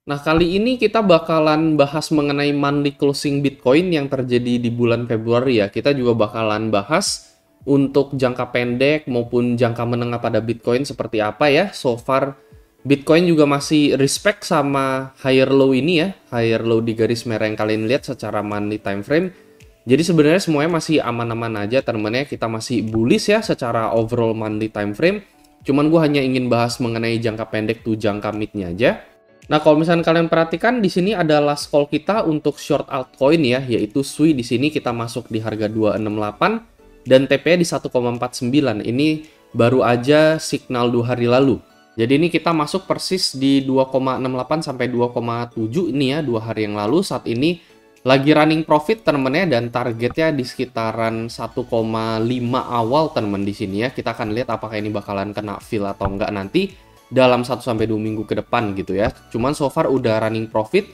Nah, kali ini kita bakalan bahas mengenai monthly closing Bitcoin yang terjadi di bulan Februari ya. Kita juga bakalan bahas untuk jangka pendek maupun jangka menengah pada Bitcoin seperti apa ya. So far, Bitcoin juga masih respect sama higher low ini ya. Higher low di garis merah yang kalian lihat secara monthly time frame. Jadi sebenarnya semuanya masih aman-aman aja teman-teman ya. Kita masih bullish ya secara overall monthly time frame. Cuman gue hanya ingin bahas mengenai jangka pendek tuh jangka midnya aja. Nah, kalau misalnya kalian perhatikan di sini ada last call kita untuk short altcoin ya, yaitu SUI. Di sini kita masuk di harga 268 dan TP di 1,49. Ini baru aja signal 2 hari lalu. Jadi ini kita masuk persis di 2,68 sampai 2,7 ini ya 2 hari yang lalu. Saat ini lagi running profit teman-teman ya, dan targetnya di sekitaran 1,5 awal teman-teman di sini ya. Kita akan lihat apakah ini bakalan kena fill atau enggak nanti dalam 1 sampai 2 minggu ke depan gitu ya. Cuman so far udah running profit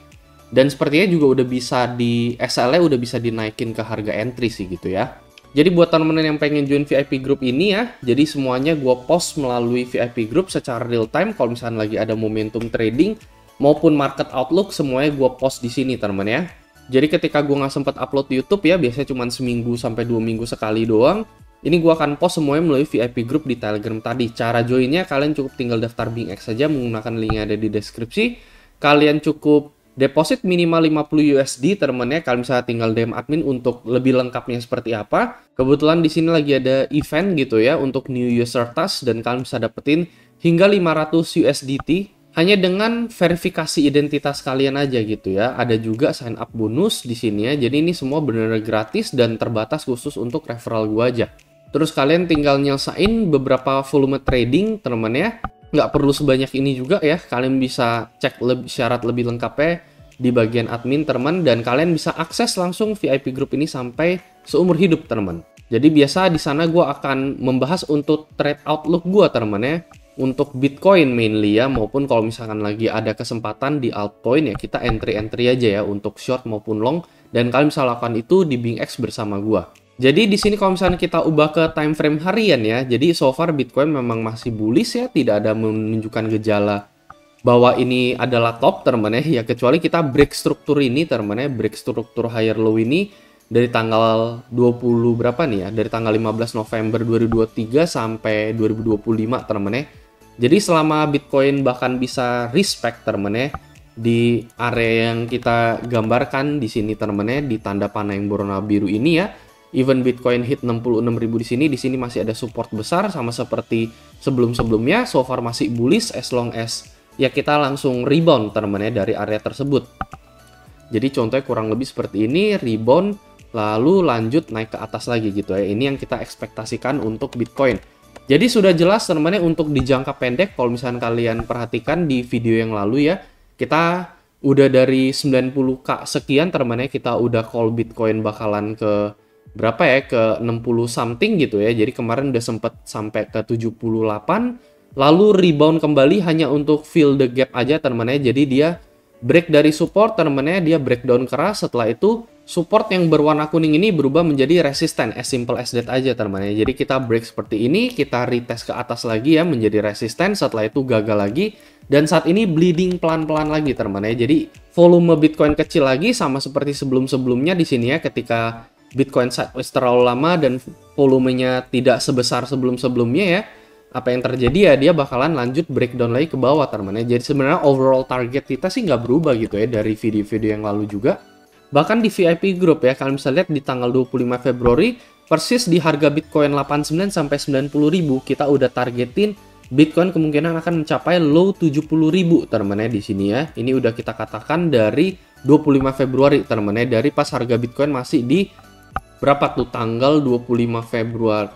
dan sepertinya juga udah bisa di SL-nya udah bisa dinaikin ke harga entry sih gitu ya. Jadi buat teman-teman yang pengen join VIP group ini ya, jadi semuanya gue post melalui VIP group secara real time. Kalau misalnya lagi ada momentum trading maupun market outlook, semuanya gue post di sini teman-teman ya. Jadi ketika gue nggak sempat upload di YouTube ya, biasanya cuma seminggu sampai 2 minggu sekali doang. Ini gue akan post semuanya melalui VIP group di Telegram tadi. Cara joinnya kalian cukup tinggal daftar BingX saja menggunakan link yang ada di deskripsi. Kalian cukup deposit minimal 50 USD teman-teman ya. Kalian bisa tinggal DM admin untuk lebih lengkapnya seperti apa. Kebetulan di sini lagi ada event gitu ya untuk new user task dan kalian bisa dapetin hingga 500 USDT hanya dengan verifikasi identitas kalian aja gitu ya. Ada juga sign up bonus di sini ya. Jadi ini semua benar-benar gratis dan terbatas khusus untuk referral gua aja. Terus kalian tinggal nyelesain beberapa volume trading teman-teman ya. Nggak perlu sebanyak ini juga ya. Kalian bisa cek syarat lebih lengkapnya di bagian admin teman, dan kalian bisa akses langsung VIP group ini sampai seumur hidup teman. Jadi biasa di sana gue akan membahas untuk trade outlook gue teman ya. Untuk Bitcoin mainly ya, maupun kalau misalkan lagi ada kesempatan di altcoin ya kita entry-entry aja ya untuk short maupun long, dan kalian bisa lakukan itu di BingX bersama gue. Jadi di sini kalau misalnya kita ubah ke time frame harian ya, jadi so far Bitcoin memang masih bullish ya, tidak ada menunjukkan gejala bahwa ini adalah top teman ya, kecuali kita break struktur ini teman ya, break struktur higher low ini dari tanggal 20 berapa nih ya, dari tanggal 15 November 2023 sampai 2025 teman ya. Jadi selama Bitcoin bahkan bisa respect teman ya di area yang kita gambarkan di sini teman ya, di tanda panah yang berwarna biru ini ya. Even Bitcoin hit 66.000 di sini masih ada support besar sama seperti sebelum-sebelumnya. So far masih bullish as long as ya kita langsung rebound teman-teman ya dari area tersebut. Jadi contohnya kurang lebih seperti ini, rebound lalu lanjut naik ke atas lagi gitu ya. Ini yang kita ekspektasikan untuk Bitcoin. Jadi sudah jelas teman-teman ya untuk di jangka pendek, kalau misalnya kalian perhatikan di video yang lalu ya, kita udah dari 90k sekian teman-teman ya, kita udah call Bitcoin bakalan ke berapa ya, ke 60 something gitu ya. Jadi kemarin udah sempet sampai ke 78, lalu rebound kembali hanya untuk fill the gap aja teman-teman ya. Jadi dia break dari support teman-teman ya, dia breakdown keras. Setelah itu support yang berwarna kuning ini berubah menjadi resisten, as simple as that aja teman-teman ya. Jadi kita break seperti ini, kita retest ke atas lagi ya menjadi resisten, setelah itu gagal lagi, dan saat ini bleeding pelan-pelan lagi teman-teman ya. Jadi volume Bitcoin kecil lagi sama seperti sebelum-sebelumnya di sini ya, ketika Bitcoin sideways terlalu lama dan volumenya tidak sebesar sebelum-sebelumnya ya. Apa yang terjadi ya, dia bakalan lanjut breakdown lagi ke bawah teman-teman ya. Jadi sebenarnya overall target kita sih nggak berubah gitu ya dari video-video yang lalu juga. Bahkan di VIP group ya, kalian bisa lihat di tanggal 25 Februari persis di harga Bitcoin 89 sampai 90.000 kita udah targetin Bitcoin kemungkinan akan mencapai low 70.000 teman-teman ya di sini ya. Ini udah kita katakan dari 25 Februari teman-teman ya, dari pas harga Bitcoin masih di berapa tuh, tanggal 25 Februari.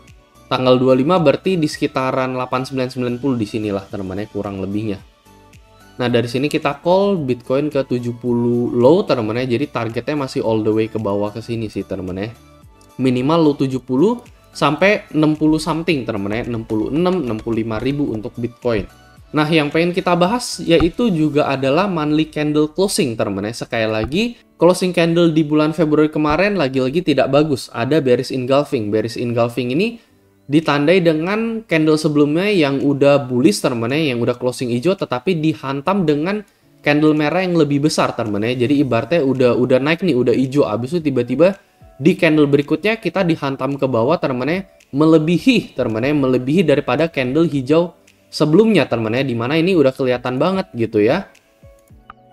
Tanggal 25 berarti di sekitaran 8990 di sinilah teman-teman ya kurang lebihnya. Nah, dari sini kita call Bitcoin ke 70 low teman-teman ya. Jadi targetnya masih all the way ke bawah ke sini sih teman-teman ya. Minimal low 70 sampai 60 something teman-teman ya. 66, 65.000 untuk Bitcoin. Nah, yang pengen kita bahas yaitu juga adalah monthly candle closing teman-teman ya. Sekali lagi, closing candle di bulan Februari kemarin lagi-lagi tidak bagus. Ada bearish engulfing. Bearish engulfing ini ditandai dengan candle sebelumnya yang udah bullish teman-teman ya, yang udah closing hijau tetapi dihantam dengan candle merah yang lebih besar teman ya. Jadi ibaratnya udah naik nih, udah hijau, abis itu tiba-tiba di candle berikutnya kita dihantam ke bawah teman ya, melebihi daripada candle hijau sebelumnya teman ya, dimana ini udah kelihatan banget gitu ya,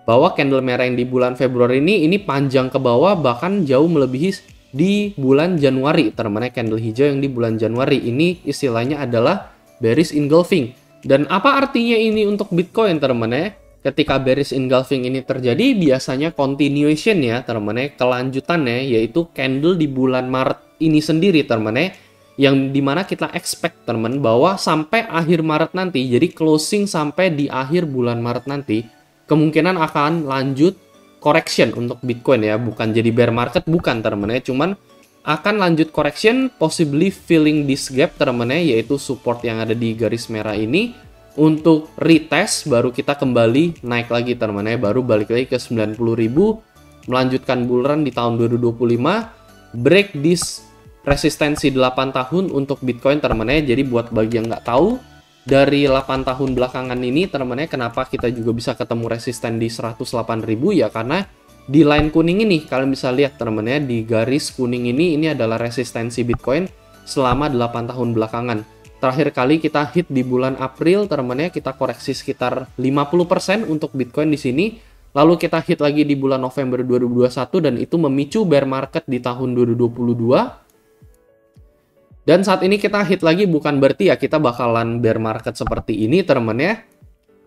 bahwa candle merah yang di bulan Februari ini panjang ke bawah, bahkan jauh melebihi di bulan Januari teman ya. Candle hijau yang di bulan Januari ini istilahnya adalah bearish engulfing. Dan apa artinya ini untuk Bitcoin teman ya? Ketika bearish engulfing ini terjadi, biasanya continuation ya teman ya, kelanjutannya yaitu candle di bulan Maret ini sendiri teman ya, yang dimana kita expect teman bahwa sampai akhir Maret nanti, jadi closing sampai di akhir bulan Maret nanti, kemungkinan akan lanjut correction untuk Bitcoin ya, bukan jadi bear market, bukan teman ya, cuman akan lanjut correction, possibly filling this gap teman ya, yaitu support yang ada di garis merah ini, untuk retest baru kita kembali naik lagi teman ya, baru balik lagi ke 90.000, melanjutkan bull run di tahun 2025, break this resistensi 8 tahun untuk Bitcoin teman ya. Jadi buat bagi yang nggak tahu, dari 8 tahun belakangan ini teman ya, kenapa kita juga bisa ketemu resisten di 108.000 ya, karena di line kuning ini kalian bisa lihat teman ya, di garis kuning ini adalah resistensi Bitcoin selama 8 tahun belakangan. Terakhir kali kita hit di bulan April teman ya, kita koreksi sekitar 50% untuk Bitcoin di sini. Lalu kita hit lagi di bulan November 2021 dan itu memicu bear market di tahun 2022. Dan saat ini kita hit lagi, bukan berarti ya kita bakalan bear market seperti ini teman ya.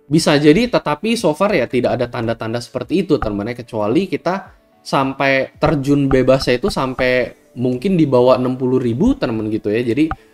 Bisa jadi, tetapi so far ya tidak ada tanda-tanda seperti itu teman ya, kecuali kita sampai terjun bebasnya itu sampai mungkin di bawah 60.000 teman gitu ya. Jadi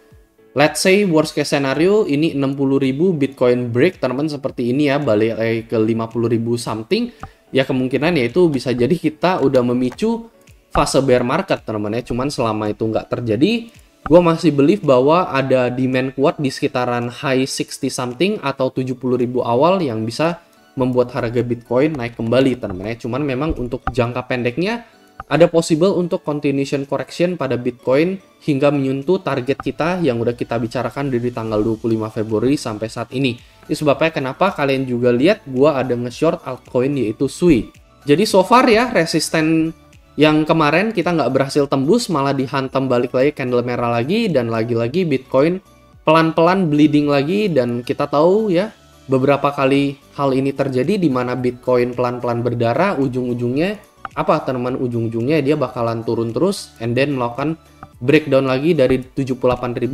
let's say worst case scenario ini 60.000 Bitcoin break teman seperti ini ya, balik lagi ke 50.000 something, ya kemungkinan ya itu bisa jadi kita udah memicu fase bear market teman ya. Cuman selama itu nggak terjadi, gue masih believe bahwa ada demand kuat di sekitaran high 60 something atau 70.000 awal yang bisa membuat harga Bitcoin naik kembali teman ya. Cuman memang untuk jangka pendeknya ada possible untuk continuation correction pada Bitcoin hingga menyentuh target kita yang udah kita bicarakan dari tanggal 25 Februari sampai saat ini. Ini sebabnya kenapa kalian juga lihat gua ada nge-short altcoin yaitu Sui. Jadi so far ya, resisten yang kemarin kita nggak berhasil tembus, malah dihantam balik lagi candle merah lagi, dan lagi-lagi Bitcoin pelan-pelan bleeding lagi. Dan kita tahu ya, beberapa kali hal ini terjadi di mana Bitcoin pelan-pelan berdarah, ujung-ujungnya apa teman, ujung-ujungnya dia bakalan turun terus and then melakukan breakdown lagi dari 78.000.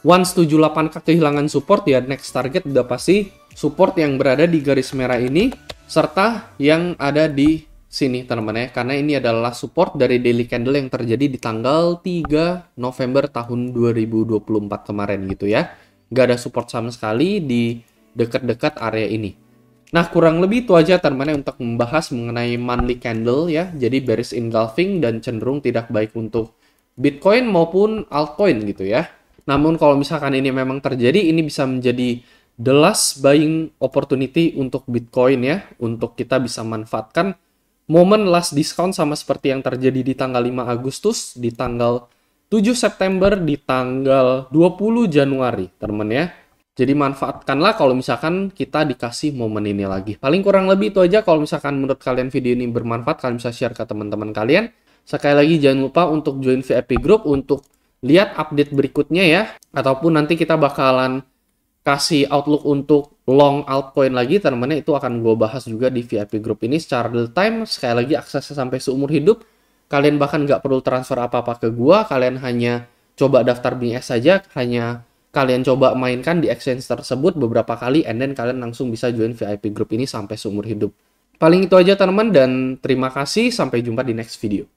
Once 78 kehilangan support ya, next target udah pasti support yang berada di garis merah ini serta yang ada di sini teman ya, karena ini adalah support dari daily candle yang terjadi di tanggal 3 November tahun 2024 kemarin gitu ya. Nggak ada support sama sekali di dekat-dekat area ini. Nah, kurang lebih itu aja teman-teman untuk membahas mengenai monthly candle ya. Jadi bearish engulfing dan cenderung tidak baik untuk Bitcoin maupun altcoin gitu ya. Namun kalau misalkan ini memang terjadi, ini bisa menjadi the last buying opportunity untuk Bitcoin ya, untuk kita bisa manfaatkan momen last discount sama seperti yang terjadi di tanggal 5 Agustus, di tanggal 7 September, di tanggal 20 Januari teman ya. Jadi manfaatkanlah kalau misalkan kita dikasih momen ini lagi. Paling kurang lebih itu aja. Kalau misalkan menurut kalian video ini bermanfaat, kalian bisa share ke teman-teman kalian. Sekali lagi jangan lupa untuk join VIP group untuk lihat update berikutnya ya. Ataupun nanti kita bakalan kasih outlook untuk long altcoin lagi teman-teman. Itu akan gue bahas juga di VIP group ini secara real time. Sekali lagi aksesnya sampai seumur hidup. Kalian bahkan nggak perlu transfer apa-apa ke gue. Kalian hanya coba daftar BS saja. Kalian coba mainkan di exchange tersebut beberapa kali, and then kalian langsung bisa join VIP group ini sampai seumur hidup. Paling itu aja teman-teman, dan terima kasih. Sampai jumpa di next video.